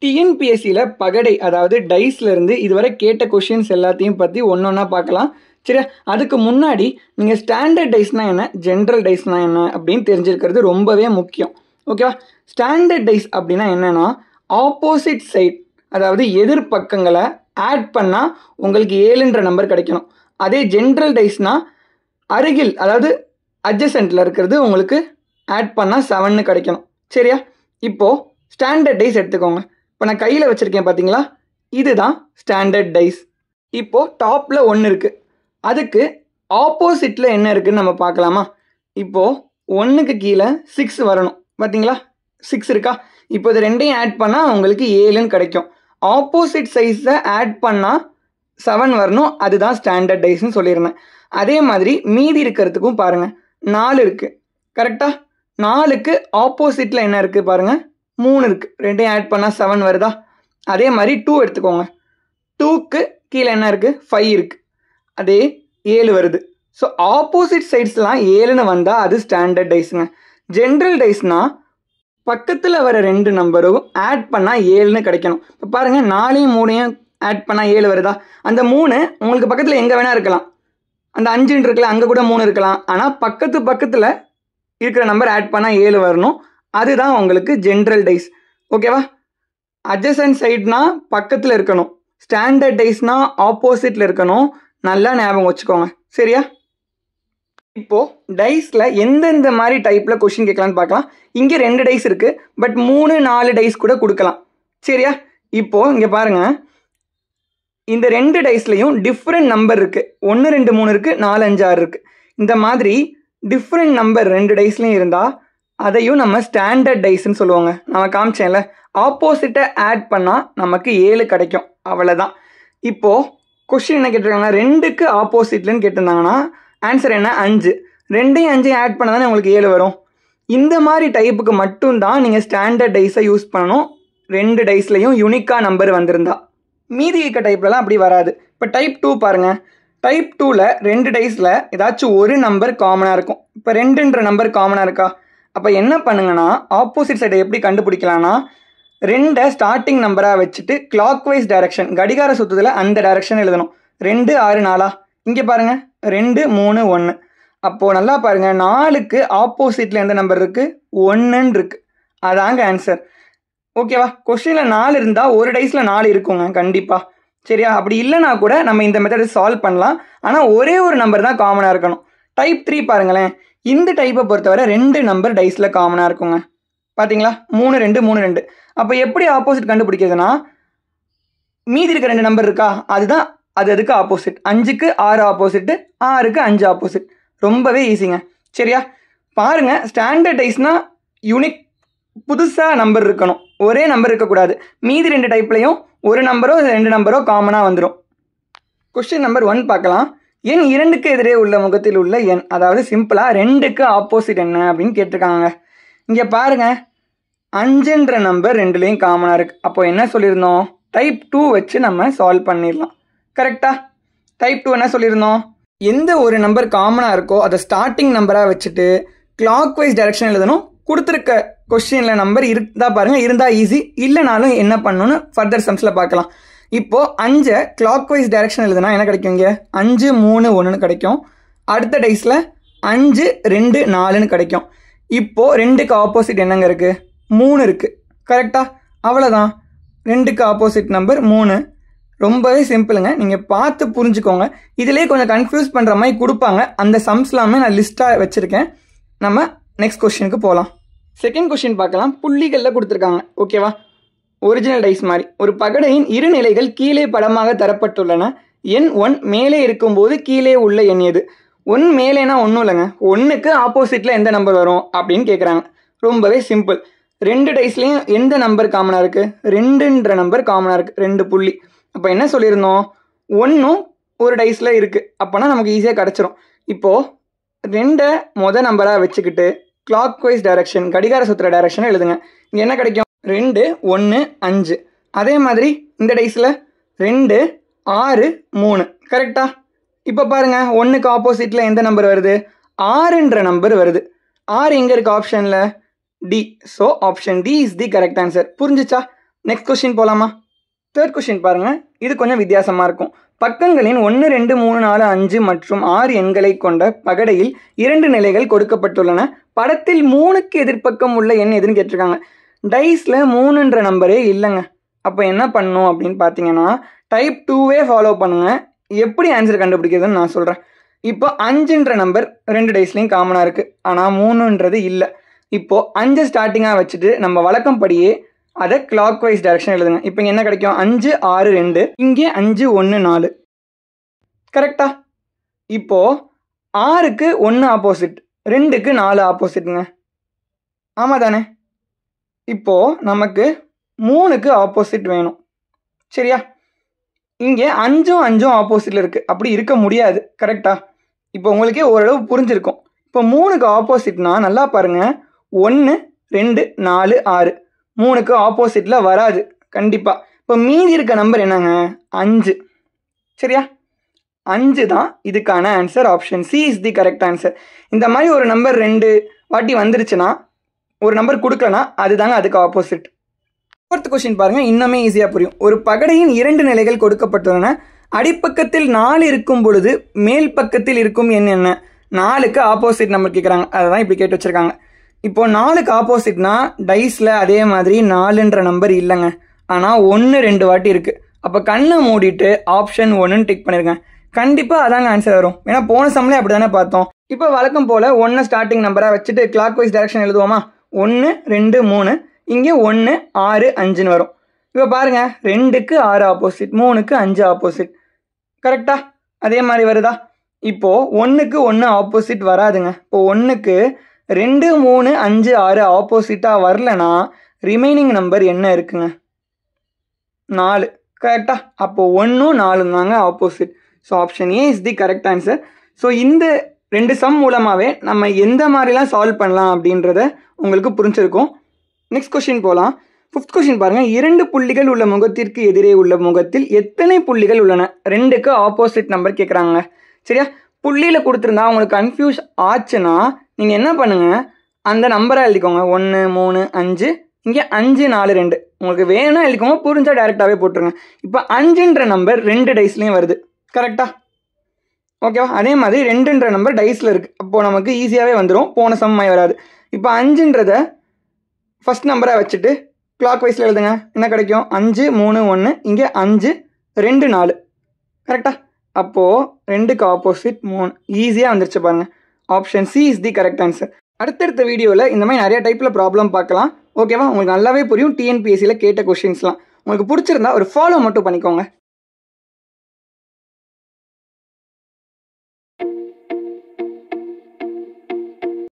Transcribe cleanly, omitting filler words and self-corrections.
டிஎன்பிஎஸ்சியில் பகடை அதாவது டைஸ்லேருந்து இதுவரை கேட்ட கொஷின்ஸ் எல்லாத்தையும் பற்றி ஒன்று ஒன்றா பார்க்கலாம். சரியா? அதுக்கு முன்னாடி நீங்கள் ஸ்டாண்டர்ட் டைஸ்னால் என்ன, ஜென்ரல் டைஸ்னால் என்ன அப்படின்னு தெரிஞ்சிருக்கிறது ரொம்பவே முக்கியம். ஓகேவா? ஸ்டாண்டர்ட் டைஸ் அப்படின்னா என்னென்னா ஆப்போசிட் சைட், அதாவது எதிர்பக்கங்களை ஆட் பண்ணால் உங்களுக்கு 7ன்ற நம்பர் கிடைக்கணும். அதே ஜென்ரல் டைஸ்னால் அருகில், அதாவது அட்ஜசன்ட்டில் இருக்கிறது உங்களுக்கு ஆட் பண்ணால் 7ன்னு கிடைக்கணும். சரியா? இப்போது ஸ்டாண்டர்ட் டைஸ் எடுத்துக்கோங்க. இப்போ நான் கையில் வச்சுருக்கேன் பார்த்தீங்களா, இதுதான் ஸ்டாண்டர்ட் டைஸ். இப்போது டாப்பில் 1 இருக்குது, அதுக்கு ஆப்போசிட்டில் என்ன இருக்குதுன்னு நம்ம பார்க்கலாமா? இப்போது 1க்கு கீழே 6 வரணும். பார்த்தீங்களா, 6 இருக்கா? இப்போ இது ரெண்டையும் ஆட் பண்ணால் உங்களுக்கு 7ன்னு கிடைக்கும். ஆப்போசிட் சைஸை ஆட் பண்ணால் 7 வரணும். அதுதான் ஸ்டாண்டர்ட் டைஸ்ன்னு சொல்லியிருந்தேன். அதே மாதிரி மீதி இருக்கிறதுக்கும் பாருங்கள், 4 இருக்குது. கரெக்டாக? 4க்கு ஆப்போசிட்டில் என்ன இருக்குது பாருங்கள், 3 இருக்குது. ரெண்டையும் ஆட் பண்ணால் 7 வருதா? அதே மாதிரி 2 எடுத்துக்கோங்க. 2க்கு கீழே என்ன இருக்குது, 5 இருக்குது. அதே 7 வருது. ஸோ ஆப்போசிட் சைட்ஸ்லாம் 7ன்னு வந்தால் அது ஸ்டாண்டர்ட் டைஸுங்க. ஜென்ரல் டைஸ்னால் பக்கத்தில் வர 2 நம்பரும் ஆட் பண்ணால் 7ன்னு கிடைக்கணும். இப்போ பாருங்கள், 4யும் 3யும் ஆட் பண்ணால் 7 வருதா? அந்த 3 உங்களுக்கு பக்கத்தில் எங்கே வேணால் இருக்கலாம். அந்த 5ன்னு இருக்குல்ல, அங்கே கூட 3 இருக்கலாம். ஆனால் பக்கத்தில் இருக்கிற நம்பர் ஆட் பண்ணால் 7 வரணும். அதுதான் உங்களுக்கு ஜென்ரல் டைஸ். ஓகேவா? அட்ஜசன்ட் சைட்னா பக்கத்தில் இருக்கணும், ஸ்டாண்டர்ட் டைஸ்னா ஆப்போசிட்டில் இருக்கணும். நல்லா ஞாபகம் வச்சுக்கோங்க. சரியா? இப்போது டைஸில் எந்தெந்த மாதிரி டைப்பில் கொஷின் கேட்கலான்னு பார்க்கலாம். இங்கே 2 டைஸ் இருக்குது, பட் 3, 4 டைஸ் கூட கொடுக்கலாம். சரியா? இப்போது இங்கே பாருங்கள், இந்த 2 டைஸ்லையும் டிஃப்ரெண்ட் நம்பர் இருக்குது. 1, 2, 3 இருக்குது, 4, 5, 6 இருக்குது. இந்த மாதிரி டிஃப்ரெண்ட் நம்பர் 2 டைஸ்லையும் இருந்தால் அதையும் நம்ம ஸ்டாண்டர்ட் டைஸ்ன்னு சொல்லுவாங்க. நம்ம காமிச்சேன்ல, ஆப்போசிட்டை ஆட் பண்ணால் நமக்கு 7 கிடைக்கும். அவ்வளோதான். இப்போது கொஷின் என்ன கேட்டிருக்காங்கன்னா, 2க்கு ஆப்போசிட்லன்னு கேட்டிருந்தாங்கன்னா ஆன்சர் என்ன, 5. 2யும் 5யும் ஆட் பண்ணால் தானே உங்களுக்கு 7 வரும். இந்த மாதிரி டைப்புக்கு மட்டும்தான் நீங்கள் ஸ்டாண்டர்ட் டைஸை யூஸ் பண்ணணும். 2 டைஸ்லையும் யூனிக்காக நம்பர் வந்திருந்தா. மீதி இருக்க டைப்லலாம் அப்படி வராது. இப்போ டைப் 2 பாருங்கள். டைப் 2ல் 2 டைஸில் ஏதாச்சும் ஒரு நம்பர் காமனாக இருக்கும். இப்போ 2ன்ற நம்பர் காமனாக இருக்கா? அப்போ என்ன பண்ணுங்கன்னா, ஆப்போசிட் சைடை எப்படி கண்டுபிடிக்கலாம்னா, 2 ஸ்டார்டிங் நம்பராக வச்சுட்டு கிளாக் வைஸ் டைரக்ஷன், கடிகார சுற்றுதல் அந்த டைரக்ஷன் எழுதணும். 2, 6, 4. இங்கே பாருங்கள், 2, 3, 1. அப்போது நல்லா பாருங்கள், 4க்கு ஆப்போசிட்டில் எந்த நம்பர் இருக்குது, 1ன்னு இருக்குது. அதாங்க ஆன்சர். ஓகேவா? கொஷினில் 4 இருந்தால் ஒரு டைஸில் 4 இருக்குங்க கண்டிப்பாக. சரியா? அப்படி இல்லைனா கூட நம்ம இந்த மெத்தடை சால்வ் பண்ணலாம். ஆனால் ஒரே ஒரு நம்பர் தான் காமனாக இருக்கணும். டைப் 3 பாருங்களேன். இந்த டைப்பை பொறுத்தவரை 2 நம்பர் டைஸில் காமனாக இருக்குங்க. பார்த்தீங்களா? 3, 2, 3, 2. அப்போ எப்படி ஆப்போசிட் கண்டுபிடிக்கிறதுனா, மீதி இருக்க 2 நம்பர் இருக்கா, அதுதான் அதுக்கு ஆப்போசிட். 5க்கு 6 ஆப்போசிட்டு, 6க்கு 5 ஆப்போசிட். ரொம்பவே ஈஸிங்க. சரியா? பாருங்கள், ஸ்டாண்டர்ட் டைஸ்னால் யூனிக், புதுசாக நம்பர் இருக்கணும், ஒரே நம்பர் இருக்கக்கூடாது. மீதி 2 டைப்லையும் ஒரு நம்பரோ 2 நம்பரோ காமனாக வந்துடும். கொஸ்டின் நம்பர் 1 பார்க்கலாம். எண் 2க்கு எதிரே உள்ள முகத்தில் உள்ள எண், அதாவது சிம்பிளாக 2க்கு ஆப்போசிட் என்ன அப்படின்னு கேட்டிருக்காங்க. இங்கே பாருங்கள், 5ன்ற நம்பர் 2லேயும் காமனாக இருக்குது. அப்போ என்ன சொல்லியிருந்தோம், டைப் 2 வச்சு நம்ம சால்வ் பண்ணிடலாம். கரெக்டாக? டைப் 2 என்ன சொல்லியிருந்தோம், எந்த ஒரு நம்பர் காமனாக இருக்கோ அதை ஸ்டார்டிங் நம்பராக வச்சுட்டு கிளாக் வைஸ் டைரக்ஷன் எழுதணும். கொடுத்துருக்க கொஸ்டினில் நம்பர் இருந்தால் பாருங்கள், இருந்தால் ஈஸி, இல்லைனாலும் என்ன பண்ணணும்னு ஃபர்தர் சம்ஸில் பார்க்கலாம். இப்போது 5 கிளாக் வைஸ் டைரக்ஷன் எழுதுனா என்ன கிடைக்கும், இங்கே 5, 3, 1ன்னு கிடைக்கும். அடுத்த டைஸில் 5, 2, 4ன்னு கிடைக்கும். இப்போது 2க்கு ஆப்போசிட் என்னங்க இருக்குது, 3 இருக்குது. கரெக்டாக? அவ்வளோதான். 2க்கு ஆப்போசிட் நம்பர் 3. ரொம்பவே சிம்பிளுங்க. நீங்கள் பார்த்து புரிஞ்சுக்கோங்க. இதிலே கொஞ்சம் கன்ஃபியூஸ் பண்ணுற மாதிரி கொடுப்பாங்க. அந்த சம்ஸ்லாமே நான் லிஸ்ட்டாக வச்சுருக்கேன். நம்ம நெக்ஸ்ட் கொஸ்டினுக்கு போகலாம். செகண்ட் கொஸ்டின் பார்க்கலாம். புள்ளிகளில் கொடுத்துருக்காங்க. ஓகேவா? ஒரிஜினல் டைஸ் மாதிரி ஒரு பகடையின் 2 நிலைகள் கீழே படமாக தரப்பட்டுள்ளன. எண் 1 மேலே இருக்கும்போது கீழே உள்ள எண் எது? 1 மேலேனா ஒன்றும் இல்லைங்க, 1க்கு ஆப்போசிட்டில் எந்த நம்பர் வரும் அப்படின்னு கேட்குறாங்க. ரொம்பவே சிம்பிள். 2 டைஸ்லேயும் எந்த நம்பர் காமனாக இருக்குது, 2ன்ற நம்பர் காமனாக இருக்குது, 2 புள்ளி. அப்போ என்ன சொல்லியிருந்தோம், 1ம் ஒரு டைஸில் இருக்குது. அப்போனா நமக்கு ஈஸியாக கிடச்சிரும். இப்போது 2 மொதல் நம்பராக வச்சுக்கிட்டு கிளாக் வைஸ் டைரக்ஷன், கடிகார சுற்றுற டைரக்ஷன் எழுதுங்க. இங்கே என்ன கிடைக்கும், 2, 1, 5. அதே மாதிரி இந்த டைஸில் 2, 6, 3. கரெக்டா? இப்போ பாருங்கள், 1க்கு ஆப்போசிட்டில் எந்த நம்பர் வருது, 6ன்ற நம்பர் வருது. 6 எங்கே இருக்குது ஆப்ஷனில், D. So option D is the correct answer. புரிஞ்சிச்சா? நெக்ஸ்ட் கொஸ்டின் போகலாமா? தேர்ட் கொஸ்டின் பாருங்கள், இது கொஞ்சம் வித்தியாசமாக இருக்கும். பக்கங்களின் 1, 2, 3, 4, 5 மற்றும் 6 எண்களை கொண்ட பகடையில் 2 நிலைகள் கொடுக்கப்பட்டுள்ளன. படத்தில் 3க்கு எதிர்ப்பக்கம் உள்ள எண் எதுன்னு கேட்டிருக்காங்க. டைஸில் 3ன்ற நம்பரே இல்லைங்க. அப்போ என்ன பண்ணணும் அப்படின்னு பார்த்தீங்கன்னா, டைப் 2வே ஃபாலோ பண்ணுங்கள். எப்படி ஆன்சர் கண்டுபிடிக்கிறதுன்னு நான் சொல்கிறேன். இப்போ 5ன்ற நம்பர் 2 டைஸ்லையும் காமனாக இருக்குது, ஆனால் 3ன்றது இல்லை. இப்போது 5 ஸ்டார்டிங்காக வச்சுட்டு நம்ம வழக்கம் படியே அதை கிளாக் வைஸ் டைரக்ஷன் எழுதுங்க. இப்போ இங்கே என்ன கிடைக்கும்? 5, 6, 2, இங்கே 5, 1, 4. கரெக்டா? இப்போது 6க்கு 1 ஆப்போசிட், 2க்கு 4 ஆப்போசிட்டுங்க. ஆமாம் தானே? இப்போது நமக்கு 3க்கு ஆப்போசிட் வேணும். சரியா? இங்கே 5ம் 5ம் ஆப்போசிட்டில் இருக்குது. அப்படி இருக்க முடியாது. கரெக்டா? இப்போ உங்களுக்கே ஓரளவு புரிஞ்சிருக்கும். இப்போ 3க்கு ஆப்போசிட்னா நல்லா பாருங்கள், 1, 2, 4, 6 3க்கு ஆப்போசிட்டில் வராது கண்டிப்பாக. இப்போ மீதி இருக்க நம்பர் என்னங்க? 5. சரியா? 5 தான் இதுக்கான answer. Option C is the correct answer. இந்த மாதிரி ஒரு நம்பர் 2 வாட்டி வந்துருச்சுன்னா, ஒரு நம்பர் கொடுக்கலனா அதுதாங்க அதுக்கு ஆப்போசிட். ஃபோர்த் கொஸ்டின் பாருங்கள், இன்னுமே ஈஸியாக புரியும். ஒரு பகடையின் 2 நிலைகள் கொடுக்கப்பட்டுள்ளன. அடிப்பக்கத்தில் 4 இருக்கும் பொழுது மேல் பக்கத்தில் இருக்கும் எண் என்ன? 4க்கு ஆப்போசிட் நம்பர் கேட்குறாங்க. அதை தான் இப்படி கேட்டு வச்சுருக்காங்க. இப்போ 4க்கு ஆப்போசிட்னா டைஸில் அதே மாதிரி 4ன்ற நம்பர் இல்லைங்க, ஆனால் 1, 2 வாட்டி இருக்குது. அப்போ கண்ணை மூடிட்டு ஆப்ஷன் 1ன்னு டிக் பண்ணிருங்க. கண்டிப்பாக அதாங்க ஆன்சர் வரும். ஏன்னா போன சம்மில் அப்படி தானே பார்த்தோம். இப்போ வழக்கம் போல் 1 ஸ்டார்டிங் நம்பராக வச்சுட்டு கிளாக் வைஸ் டைரக்ஷன் எழுதுவோமா? 1, 2, 3, இங்கே 1, 6, 5ன்னு வரும். இப்போ பாருங்கள், 2க்கு 6 ஆப்போசிட், 3க்கு 5 ஆப்போசிட். கரெக்டா? அதே மாதிரி வருதா? இப்போது 1க்கு 1 ஆப்போசிட் வராதுங்க. இப்போ 1க்கு 2, 3, 5, 6 ஆப்போசிட்டாக வரலனா ரிமைனிங் நம்பர் என்ன இருக்குங்க? 4. கரெக்டா? அப்போ 1ம் 4ம் தாங்க opposite. So option A is the correct answer. So இந்த 2 சம் மூலமாகவே நம்ம எந்த மாதிரிலாம் சால்வ் பண்ணலாம் அப்படின்றத உங்களுக்கு புரிஞ்சிருக்கும். நெக்ஸ்ட் கொஸ்டின் போகலாம். 5th கொஸ்டின் பாருங்கள், 2 புள்ளிகள் உள்ள முகத்திற்கு எதிரே உள்ள முகத்தில் எத்தனை புள்ளிகள் உள்ளன? 2க்கு ஆப்போசிட் நம்பர் கேட்குறாங்க. சரியா? புள்ளியில் கொடுத்துருந்தா உங்களுக்கு கன்ஃபியூஸ் ஆச்சுன்னா நீங்கள் என்ன பண்ணுங்கள், அந்த நம்பரை எழுதிக்கோங்க. 1, 3, 5, இங்கே 5, 4, 2. உங்களுக்கு வேணும்னா எழுதிக்கோங்க, புரிஞ்சால் டேரெக்டாகவே போட்டுருங்க. இப்போ 5ன்ற நம்பர் 2 டைஸ்லேயும் வருது. கரெக்டா? ஓகேவா? அதே மாதிரி 2ன்ற நம்பர் டைஸில் இருக்குது. அப்போது நமக்கு ஈஸியாகவே வந்துடும், போன சம்மாய் வராது. இப்போ 5ன்றதை ஃபஸ்ட் நம்பராக வச்சுட்டு கிளாக் வைஸில் எழுதுங்க. என்ன கிடைக்கும்? 5, 3, 1, இங்கே 5, 2, 4. கரெக்டா? அப்போது 2க்கு ஆப்போசிட் 3. ஈஸியாக வந்துருச்சு பாருங்கள். Option C is the correct answer. அடுத்தடுத்த வீடியோவில் இந்த மாதிரி நிறைய டைப்பில் ப்ராப்ளம் பார்க்கலாம். ஓகேவா? உங்களுக்கு நல்லாவே புரியும் டிஎன்பிஎஸ்சியில் கேட்ட கொஷின்ஸ்லாம். உங்களுக்கு பிடிச்சிருந்தா ஒரு ஃபாலோ மட்டும் பண்ணிக்கோங்க.